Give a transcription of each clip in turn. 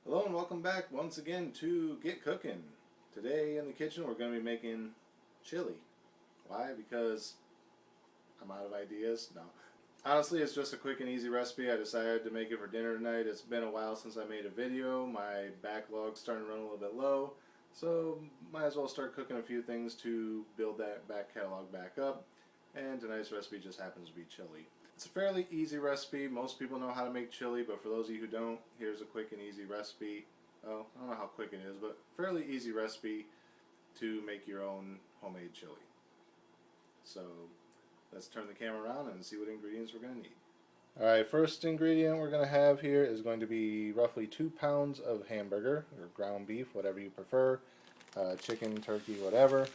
Hello and welcome back once again to Get Cooking. Today in the kitchen we're going to be making chili. Why? Because I'm out of ideas? No. Honestly, it's just a quick and easy recipe. I decided to make it for dinner tonight. It's been a while since I made a video. My backlog's starting to run a little bit low. So might as well start cooking a few things to build that back catalog back up. And tonight's recipe just happens to be chili. It's a fairly easy recipe. Most people know how to make chili, but for those of you who don't, here's a quick and easy recipe. Oh, I don't know how quick it is, but fairly easy recipe to make your own homemade chili. So let's turn the camera around and see what ingredients we're going to need. Alright, first ingredient we're going to have here is going to be roughly 2 pounds of hamburger, or ground beef, whatever you prefer. Chicken, turkey, whatever.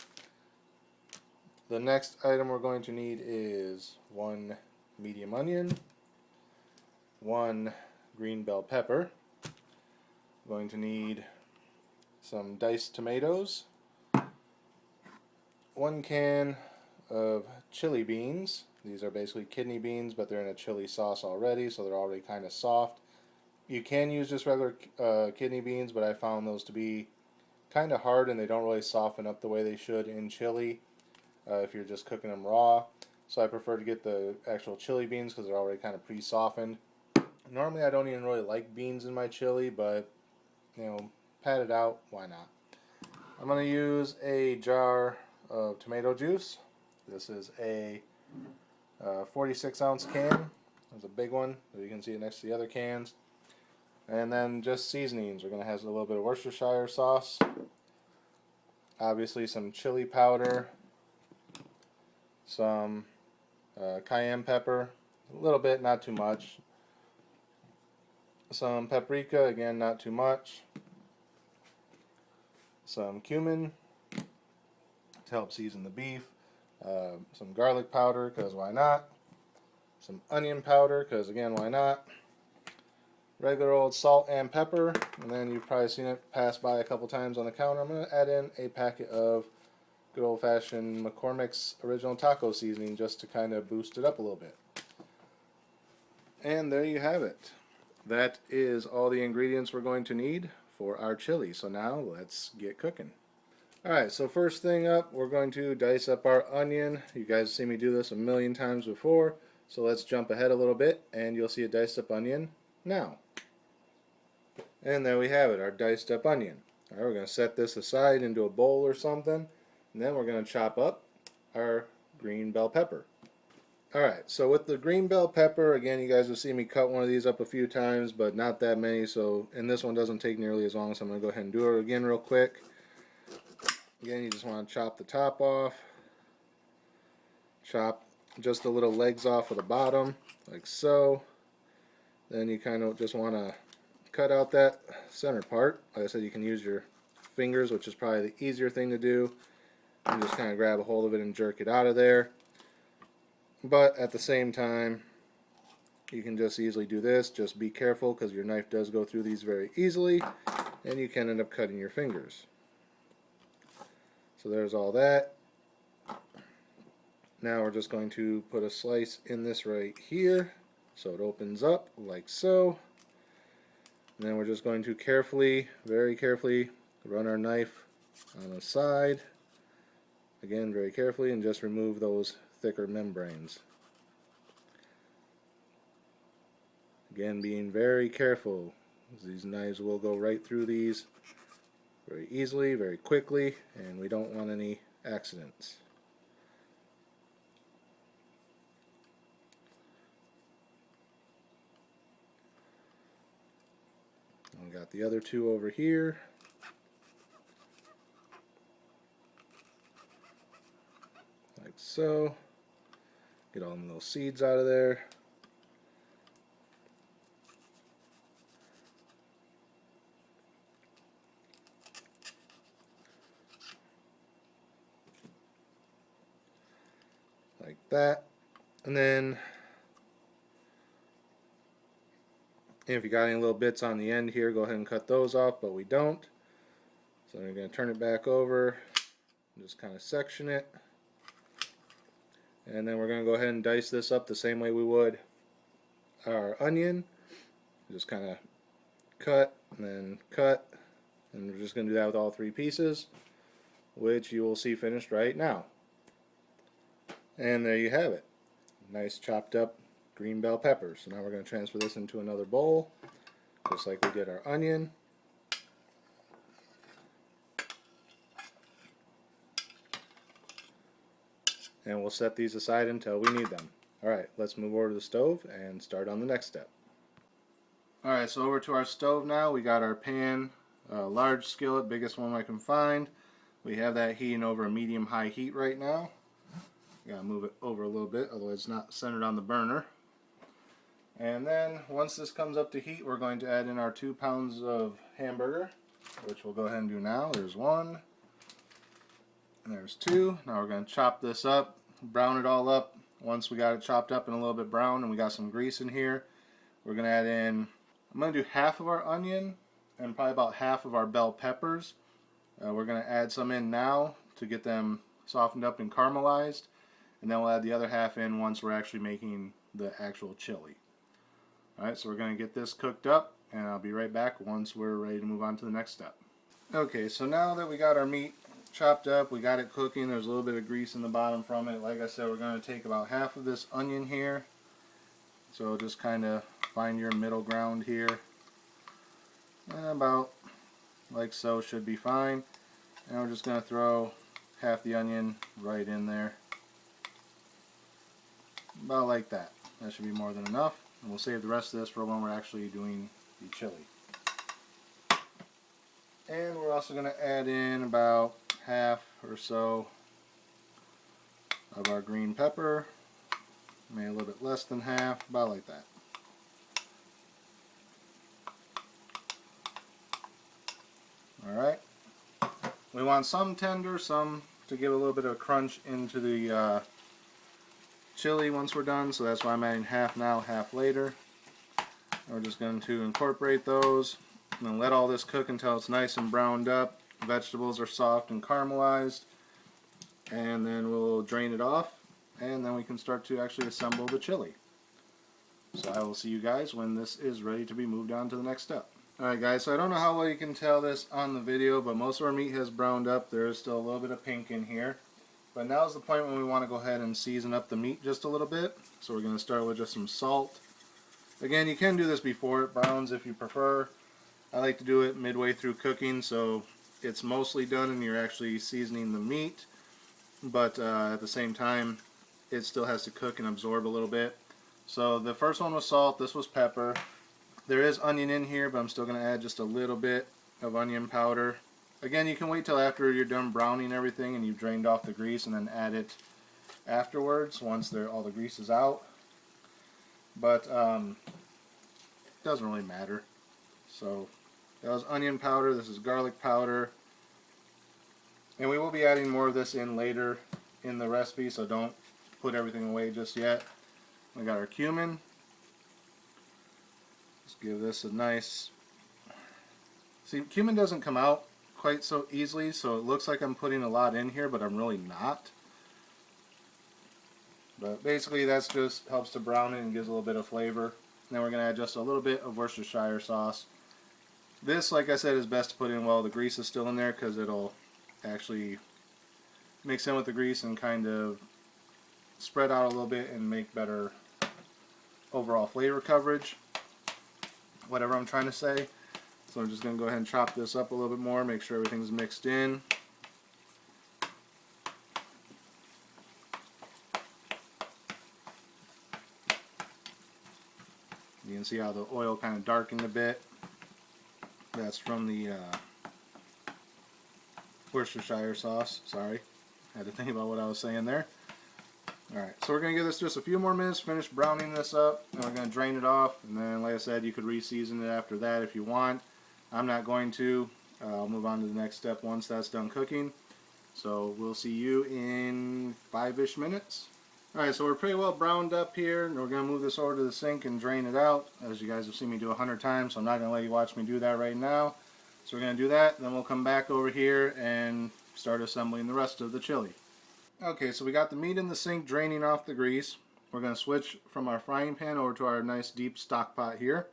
The next item we're going to need is 1 medium onion, 1 green bell pepper. We're going to need some diced tomatoes, 1 can of chili beans. These are basically kidney beans, but they're in a chili sauce already, so they're already kind of soft. You can use just regular kidney beans, but I found those to be kind of hard and they don't really soften up the way they should in chili if you're just cooking them raw. So I prefer to get the actual chili beans because they're already kind of pre-softened. Normally I don't even really like beans in my chili, but you know, pat it out, why not? I'm going to use a jar of tomato juice. This is a 46 ounce can. It's a big one, so you can see it next to the other cans. And then just seasonings. We're going to have a little bit of Worcestershire sauce, obviously some chili powder, some cayenne pepper, a little bit, not too much. Some paprika, again, not too much. Some cumin to help season the beef. Some garlic powder, because why not? Some onion powder, because again, why not? Regular old salt and pepper, and then you've probably seen it pass by a couple times on the counter. I'm going to add in a packet of good old-fashioned McCormick's original taco seasoning just to kind of boost it up a little bit. And there you have it. That is all the ingredients we're going to need for our chili. So now let's get cooking. Alright, so first thing up, we're going to dice up our onion. You guys have seen me do this a million times before, so let's jump ahead a little bit and you'll see a diced up onion now. And there we have it, our diced up onion. Alright, we're going to set this aside into a bowl or something, and then we're going to chop up our green bell pepper. Alright, so with the green bell pepper, again, you guys have seen me cut one of these up a few times, but not that many, so, and this one doesn't take nearly as long, so I'm going to go ahead and do it again real quick. Again, you just want to chop the top off, chop just the little legs off of the bottom, like so. Then you kind of just want to cut out that center part. Like I said, you can use your fingers, which is probably the easier thing to do, and just kind of grab a hold of it and jerk it out of there. But at the same time, you can just easily do this. Just be careful because your knife does go through these very easily, and you can end up cutting your fingers. So there's all that. Now we're just going to put a slice in this right here so it opens up like so. And then we're just going to carefully, very carefully, run our knife on the side. Again, very carefully, and just remove those thicker membranes. Again, being very careful, as these knives will go right through these very easily, very quickly, and we don't want any accidents. And we got the other two over here. Like so. Get all them little seeds out of there. Like that. And then if you got any little bits on the end here, go ahead and cut those off, but we don't. So I'm going to turn it back over and just kind of section it. And then we're going to go ahead and dice this up the same way we would our onion. Just kind of cut, and then cut, and we're just going to do that with all 3 pieces, which you will see finished right now. And there you have it. Nice chopped up green bell peppers. So now we're going to transfer this into another bowl, just like we did our onion. And we'll set these aside until we need them. Alright, let's move over to the stove and start on the next step. Alright, so over to our stove now. We got our pan, large skillet, biggest one I can find. We have that heating over a medium-high heat right now. Gotta move it over a little bit, otherwise it's not centered on the burner. And then once this comes up to heat, we're going to add in our 2 pounds of hamburger, which we'll go ahead and do now. There's 1, and there's 2. Now we're going to chop this up, brown it all up. Once we got it chopped up and a little bit brown and we got some grease in here, we're going to add in, I'm going to do half of our onion and probably about half of our bell peppers. We're going to add some in now to get them softened up and caramelized, and then we'll add the other half in once we're actually making the actual chili. Alright, so we're going to get this cooked up, and I'll be right back once we're ready to move on to the next step. Okay, so now that we got our meat chopped up, we got it cooking, there's a little bit of grease in the bottom from it. Like I said, we're going to take about half of this onion here, so just kind of find your middle ground here. About like so should be fine. And we're just going to throw half the onion right in there. About like that. That should be more than enough. And we'll save the rest of this for when we're actually doing the chili. And we're also going to add in about half or so of our green pepper. Maybe a little bit less than half, about like that. Alright. We want some tender, some to give a little bit of crunch into the chili once we're done, so that's why I'm adding half now, half later. And we're just going to incorporate those and then let all this cook until it's nice and browned up. Vegetables are soft and caramelized, and then we'll drain it off, and then we can start to actually assemble the chili. So I will see you guys when this is ready to be moved on to the next step. Alright guys, so I don't know how well you can tell this on the video, but most of our meat has browned up. There is still a little bit of pink in here. But now is the point when we want to go ahead and season up the meat just a little bit. So we're going to start with just some salt. Again, you can do this before it browns if you prefer. I like to do it midway through cooking, so it's mostly done and you're actually seasoning the meat. But at the same time, it still has to cook and absorb a little bit. So the first one was salt, this was pepper. There is onion in here, but I'm still going to add just a little bit of onion powder. Again, you can wait till after you're done browning everything and you've drained off the grease and then add it afterwards once all the grease is out. But it doesn't really matter. So that was onion powder, this is garlic powder. And we will be adding more of this in later in the recipe, so don't put everything away just yet. We got our cumin. Let's give this a nice... See, cumin doesn't come out quite so easily, so it looks like I'm putting a lot in here, but I'm really not. But basically that just helps to brown it and gives a little bit of flavor. And then we're going to add just a little bit of Worcestershire sauce. This, like I said, is best to put in while the grease is still in there because it'll actually mix in with the grease and kind of spread out a little bit and make better overall flavor coverage. Whatever I'm trying to say. So I'm just going to go ahead and chop this up a little bit more, make sure everything's mixed in. You can see how the oil kind of darkened a bit. That's from the Worcestershire sauce. Sorry, had to think about what I was saying there. Alright, so we're going to give this just a few more minutes, finish browning this up, and we're going to drain it off. And then, like I said, you could re-season it after that if you want. I'm not going to. I'll move on to the next step once that's done cooking. So we'll see you in 5-ish minutes. Alright, so we're pretty well browned up here, and we're going to move this over to the sink and drain it out, as you guys have seen me do 100 times, so I'm not going to let you watch me do that right now. So we're going to do that, then we'll come back over here and start assembling the rest of the chili. Okay, so we got the meat in the sink draining off the grease. We're going to switch from our frying pan over to our nice deep stock pot here.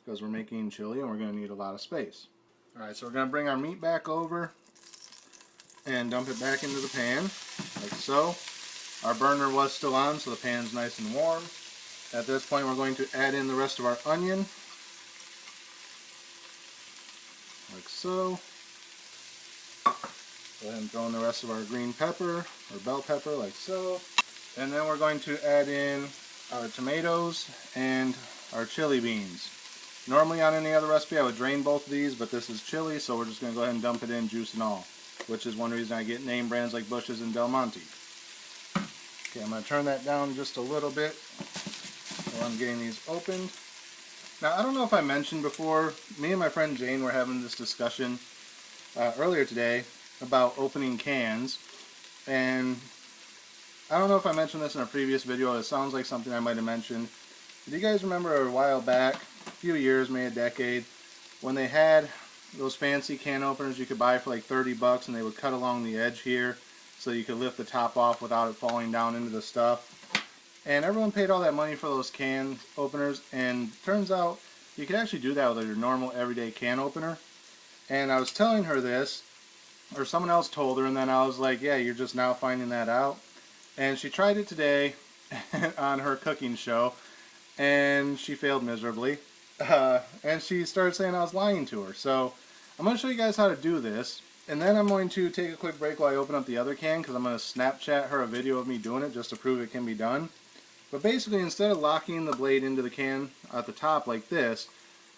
because we're making chili and we're going to need a lot of space. Alright, so we're going to bring our meat back over and dump it back into the pan, like so. Our burner was still on, so the pan's nice and warm. At this point, we're going to add in the rest of our onion, like so. Go ahead and throw in the rest of our green pepper, or bell pepper, like so. And then we're going to add in our tomatoes and our chili beans. Normally on any other recipe I would drain both of these, but this is chili, so we're just going to go ahead and dump it in, juice and all, which is one reason I get name brands like Bush's and Del Monte. Okay, I'm going to turn that down just a little bit while I'm getting these opened. Now, I don't know if I mentioned before, me and my friend Jane were having this discussion earlier today about opening cans, and I don't know if I mentioned this in a previous video. It sounds like something I might have mentioned. Do you guys remember a while back, a few years, maybe a decade, when they had those fancy can openers you could buy for like 30 bucks and they would cut along the edge here so you could lift the top off without it falling down into the stuff? And everyone paid all that money for those can openers, and turns out you could actually do that with your normal everyday can opener. And I was telling her this, or someone else told her, and then I was like, yeah, you're just now finding that out. And she tried it today on her cooking show, and she failed miserably. And she started saying I was lying to her. So I'm going to show you guys how to do this, and then I'm going to take a quick break while I open up the other can, because I'm going to Snapchat her a video of me doing it just to prove it can be done. But basically, instead of locking the blade into the can at the top like this,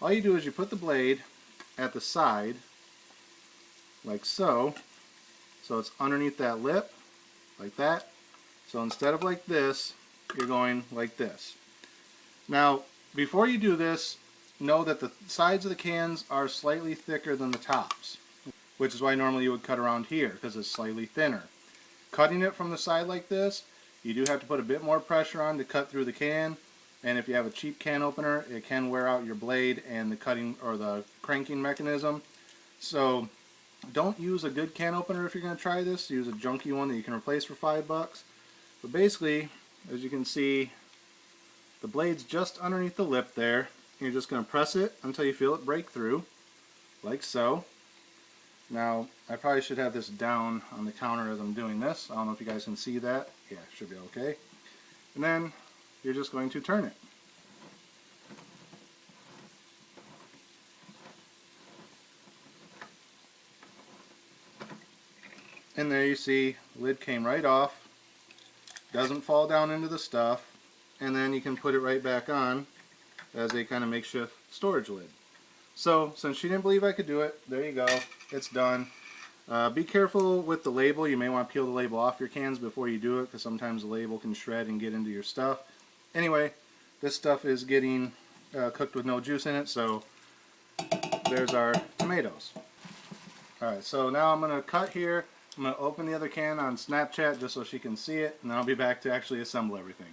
all you do is you put the blade at the side, like so. So it's underneath that lip, like that. So instead of like this, you're going like this. Now, before you do this, know that the sides of the cans are slightly thicker than the tops, which is why normally you would cut around here, because it's slightly thinner. Cutting it from the side like this, you do have to put a bit more pressure on to cut through the can, and if you have a cheap can opener, it can wear out your blade and the cutting or the cranking mechanism. So don't use a good can opener if you're going to try this. Use a junky one that you can replace for $5. But basically, as you can see, the blade's just underneath the lip there. You're just going to press it until you feel it break through, like so. Now, I probably should have this down on the counter as I'm doing this. I don't know if you guys can see that. Yeah, should be okay. And then you're just going to turn it. And there you see, lid came right off. Doesn't fall down into the stuff. And then you can put it right back on as a kind of makeshift storage lid. So, since she didn't believe I could do it, there you go. It's done. Be careful with the label. You may want to peel the label off your cans before you do it, because sometimes the label can shred and get into your stuff. Anyway, this stuff is getting cooked with no juice in it, so there's our tomatoes. Alright, so now I'm going to cut here. I'm going to open the other can on Snapchat just so she can see it, and then I'll be back to actually assemble everything.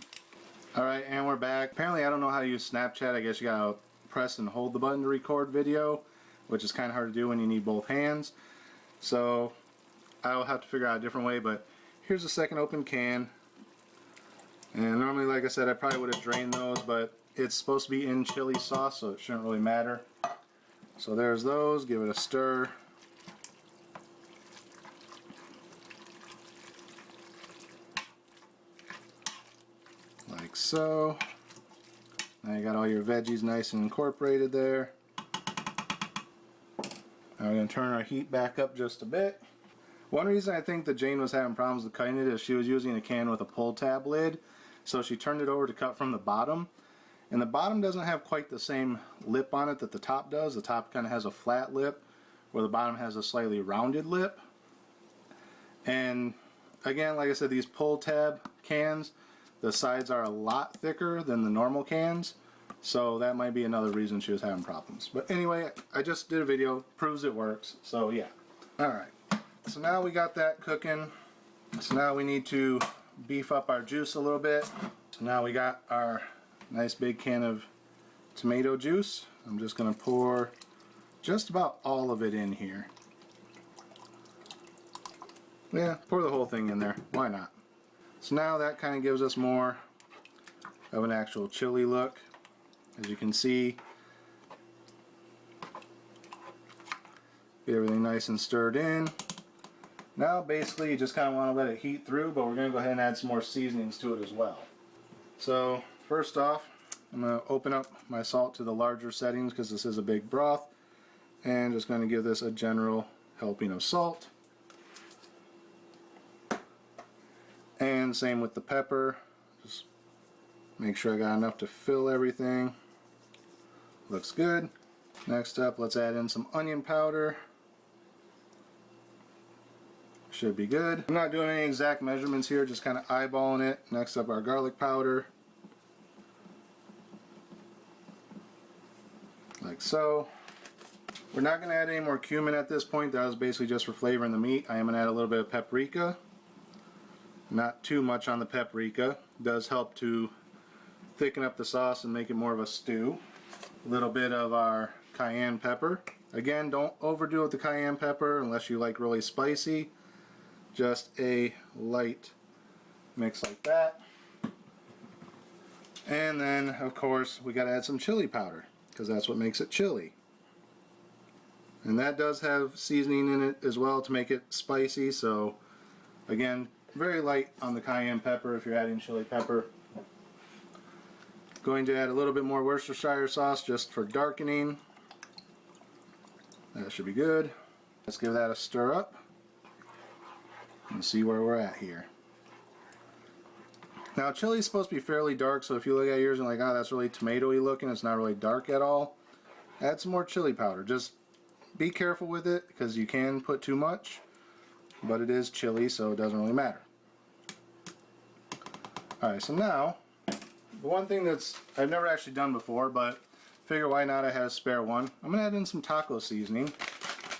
Alright, and we're back. Apparently I don't know how to use Snapchat. I guess you gotta press and hold the button to record video, which is kind of hard to do when you need both hands. So I'll have to figure out a different way, but here's the second open can. And normally, like I said, I probably would have drained those, but it's supposed to be in chili sauce, so it shouldn't really matter. So there's those. Give it a stir. Like so. Now you got all your veggies nice and incorporated there. Now we're going to turn our heat back up just a bit. One reason I think that Jane was having problems with cutting it is she was using a can with a pull tab lid. So she turned it over to cut from the bottom. And the bottom doesn't have quite the same lip on it that the top does. The top kind of has a flat lip, where the bottom has a slightly rounded lip. And again, like I said, these pull tab cans, the sides are a lot thicker than the normal cans. So that might be another reason she was having problems. But anyway, I just did a video, proves it works. So yeah. Alright, so now we got that cooking. So now we need to beef up our juice a little bit. So now we got our nice big can of tomato juice. I'm just going to pour just about all of it in here. Yeah, pour the whole thing in there. Why not? So now that kind of gives us more of an actual chili look. As you can see, Get everything nice and stirred in. Now basically you just kind of want to let it heat through, but we're going to go ahead and add some more seasonings to it as well. So first off, I'm going to open up my salt to the larger settings because this is a big broth, and just going to give this a general helping of salt. And same with the pepper. Just make sure I got enough to fill everything. Looks good. Next up, let's add in some onion powder. Should be good. I'm not doing any exact measurements here, just kind of eyeballing it. Next up, our garlic powder. Like so. We're not going to add any more cumin at this point. That was basically just for flavoring the meat. I am going to add a little bit of paprika. Not too much on the paprika. It does help to thicken up the sauce and make it more of a stew. A little bit of our cayenne pepper. Again, don't overdo it with the cayenne pepper unless you like really spicy. Just a light mix like that. And then, of course, we got to add some chili powder because that's what makes it chili. And that does have seasoning in it as well to make it spicy. So, again, very light on the cayenne pepper if you're adding chili pepper. Going to add a little bit more Worcestershire sauce just for darkening. That should be good. Let's give that a stir up and see where we're at here. Now chili is supposed to be fairly dark, so if you look at yours and like, oh, that's really tomatoey looking, it's not really dark at all. Add some more chili powder. Just be careful with it because you can put too much, but it is chili, so it doesn't really matter. Alright, so now, the one thing that's I've never actually done before, but figure why not, I had a spare one. I'm going to add in some taco seasoning.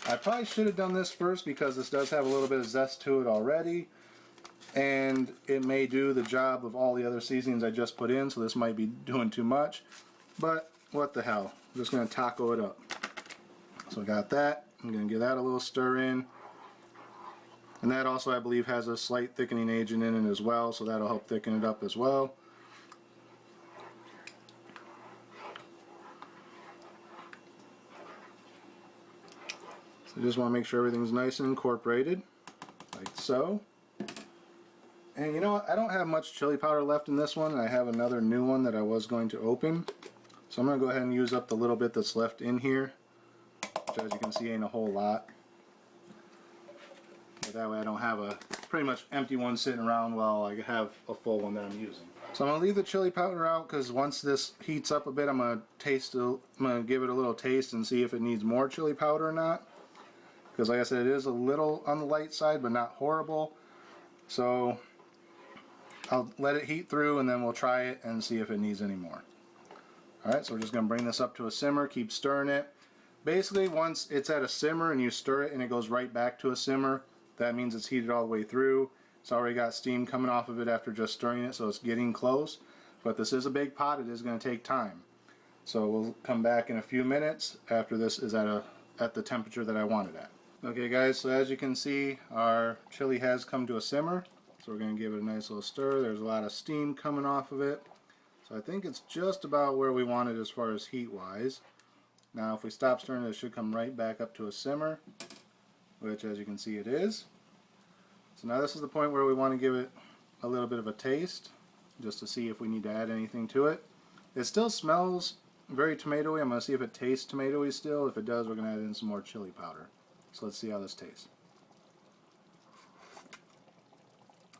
I probably should have done this first because this does have a little bit of zest to it already, and it may do the job of all the other seasonings I just put in, so this might be doing too much, but what the hell. I'm just going to taco it up. So I got that. I'm going to give that a little stir in. And that also, I believe, has a slight thickening agent in it as well, so that'll help thicken it up as well. So just want to make sure everything's nice and incorporated, like so. And you know what? I don't have much chili powder left in this one. I have another new one that I was going to open. So I'm going to go ahead and use up the little bit that's left in here, which as you can see ain't a whole lot. But that way I don't have a pretty much empty one sitting around while I have a full one that I'm using. So I'm going to leave the chili powder out because once this heats up a bit, I'm going to give it a little taste and see if it needs more chili powder or not. Because like I said, it is a little on the light side, but not horrible. So I'll let it heat through and then we'll try it and see if it needs any more. Alright, so we're just going to bring this up to a simmer, keep stirring it. Basically, once it's at a simmer and you stir it and it goes right back to a simmer, that means it's heated all the way through. It's already got steam coming off of it after just stirring it, so it's getting close. But this is a big pot, it is going to take time. So we'll come back in a few minutes after this is at the temperature that I want it at. Okay guys, so as you can see, our chili has come to a simmer. So we're going to give it a nice little stir. There's a lot of steam coming off of it. So I think it's just about where we want it as far as heat wise. Now if we stop stirring it, should come right back up to a simmer, which as you can see it is. So now this is the point where we want to give it a little bit of a taste, just to see if we need to add anything to it. It still smells very tomatoey. I'm going to see if it tastes tomatoey still. If it does, we're going to add in some more chili powder. So let's see how this tastes.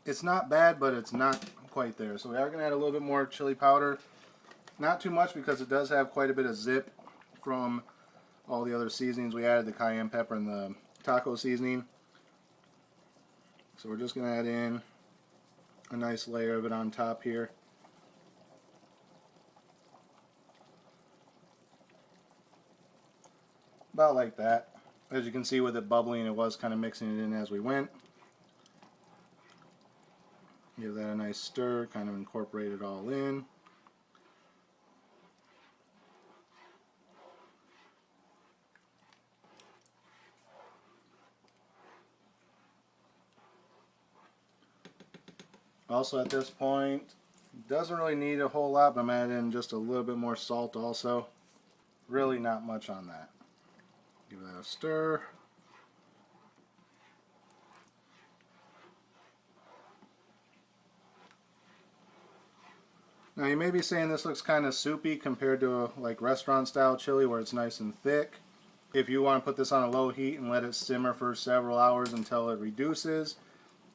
It's not bad, but it's not quite there. So we are going to add a little bit more chili powder. Not too much because it does have quite a bit of zip from all the other seasonings we added, the cayenne pepper and the taco seasoning. So we're just going to add in a nice layer of it on top here. About like that. As you can see with it bubbling, it was kind of mixing it in as we went. Give that a nice stir, kind of incorporate it all in. Also at this point, doesn't really need a whole lot, but I'm adding in just a little bit more salt also. Really not much on that. Give that a stir. Now you may be saying this looks kind of soupy compared to a, like restaurant style chili where it's nice and thick. If you want to put this on a low heat and let it simmer for several hours until it reduces,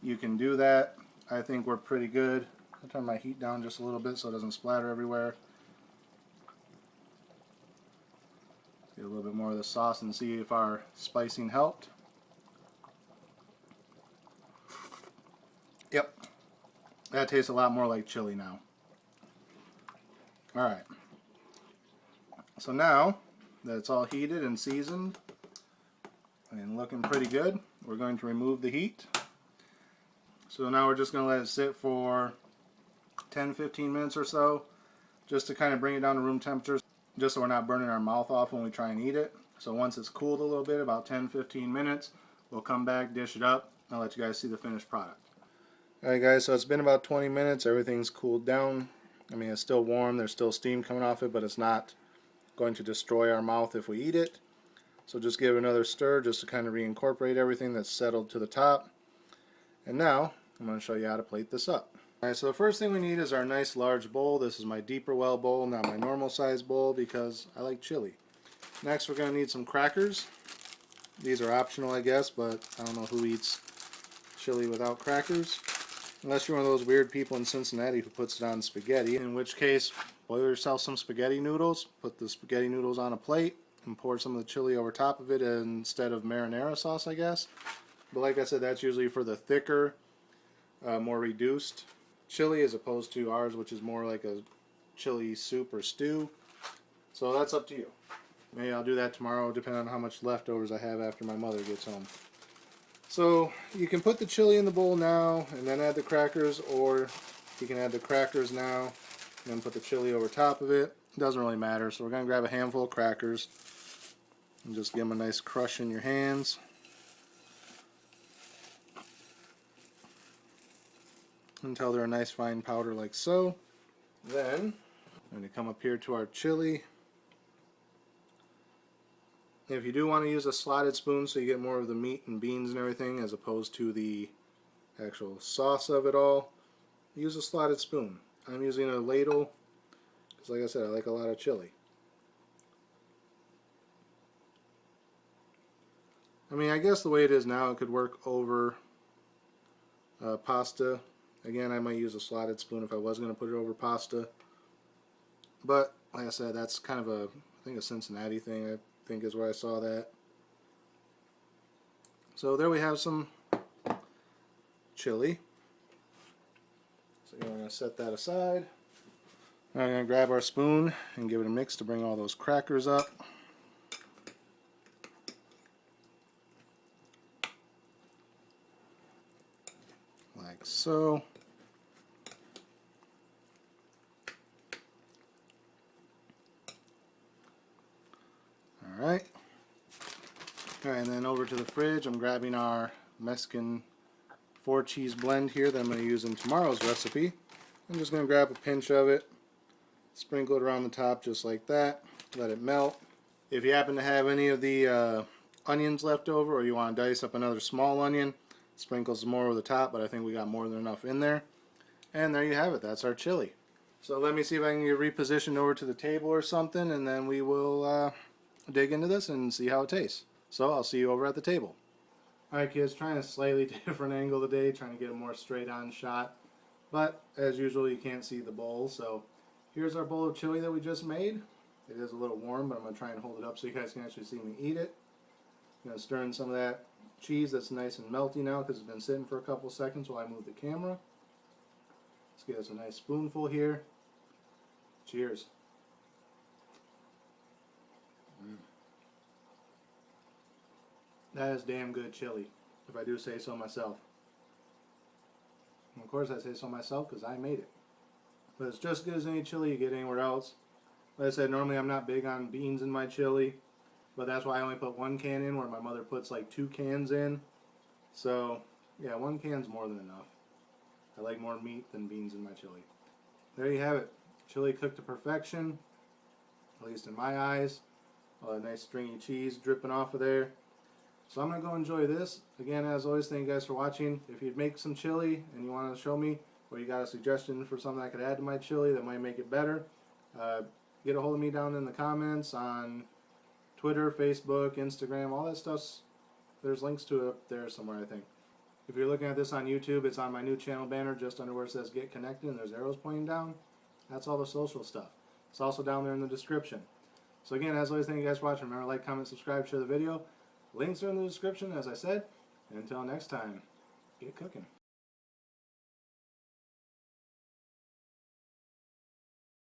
you can do that. I think we're pretty good. I'll turn my heat down just a little bit so it doesn't splatter everywhere. Get a little bit more of the sauce and see if our spicing helped. Yep, that tastes a lot more like chili now. Alright, so now that it's all heated and seasoned and looking pretty good, we're going to remove the heat. So now we're just going to let it sit for 10-15 minutes or so, just to kind of bring it down to room temperature, just so we're not burning our mouth off when we try and eat it. So once it's cooled a little bit, about 10-15 minutes, we'll come back, dish it up, and I'll let you guys see the finished product. Alright guys, so it's been about 20 minutes, everything's cooled down. I mean, it's still warm, there's still steam coming off it, but it's not going to destroy our mouth if we eat it. So just give it another stir just to kind of reincorporate everything that's settled to the top. And now, I'm going to show you how to plate this up. Alright, so the first thing we need is our nice large bowl. This is my deeper well bowl, not my normal size bowl because I like chili. Next we're going to need some crackers. These are optional I guess, but I don't know who eats chili without crackers. Unless you're one of those weird people in Cincinnati who puts it on spaghetti, in which case boil yourself some spaghetti noodles, put the spaghetti noodles on a plate, and pour some of the chili over top of it instead of marinara sauce I guess. But like I said, that's usually for the thicker, more reduced chili as opposed to ours, which is more like a chili soup or stew. So that's up to you. Maybe I'll do that tomorrow depending on how much leftovers I have after my mother gets home. So you can put the chili in the bowl now and then add the crackers, or you can add the crackers now and then put the chili over top of it. It doesn't really matter. So we're going to grab a handful of crackers and just give them a nice crush in your hands. Until they're a nice fine powder like so. Then I'm going to come up here to our chili. If you do want to use a slotted spoon so you get more of the meat and beans and everything as opposed to the actual sauce of it all, use a slotted spoon. I'm using a ladle because like I said, I like a lot of chili. I mean, I guess the way it is now it could work over pasta. Again, I might use a slotted spoon if I was going to put it over pasta. But like I said, that's kind of a, I think a Cincinnati thing. I think is where I saw that. So there we have some chili. So we're going to set that aside. Now we're going to grab our spoon and give it a mix to bring all those crackers up. Like so. Alright, and then over to the fridge, I'm grabbing our Mexican 4-cheese blend here that I'm going to use in tomorrow's recipe. I'm just going to grab a pinch of it, sprinkle it around the top just like that, let it melt. If you happen to have any of the onions left over, or you want to dice up another small onion, sprinkle some more over the top, but I think we got more than enough in there. And there you have it, that's our chili. So let me see if I can get repositioned over to the table or something, and then we will dig into this and see how it tastes. So I'll see you over at the table. Alright kids, trying a slightly different angle today, trying to get a more straight on shot. But as usual you can't see the bowl, so here's our bowl of chili that we just made. It is a little warm, but I'm going to try and hold it up so you guys can actually see me eat it. I'm going to stir in some of that cheese that's nice and melty now because it's been sitting for a couple seconds while I move the camera. Let's get us a nice spoonful here. Cheers. That is damn good chili, if I do say so myself. And of course I say so myself because I made it. But it's just as good as any chili you get anywhere else. Like I said, normally I'm not big on beans in my chili, but that's why I only put 1 can in, where my mother puts like 2 cans in. So yeah, 1 can's more than enough. I like more meat than beans in my chili. There you have it. Chili cooked to perfection, at least in my eyes. A nice stringy cheese dripping off of there. So I'm going to go enjoy this. Again, as always, thank you guys for watching. If you'd make some chili and you want to show me, or you got a suggestion for something I could add to my chili that might make it better, get a hold of me down in the comments on Twitter, Facebook, Instagram, all that stuff's, there's links to it up there somewhere, I think. If you're looking at this on YouTube, it's on my new channel banner just under where it says Get Connected, and there's arrows pointing down. That's all the social stuff. It's also down there in the description. So again, as always, thank you guys for watching. Remember, like, comment, subscribe, share the video. Links are in the description, as I said. And until next time, get cooking.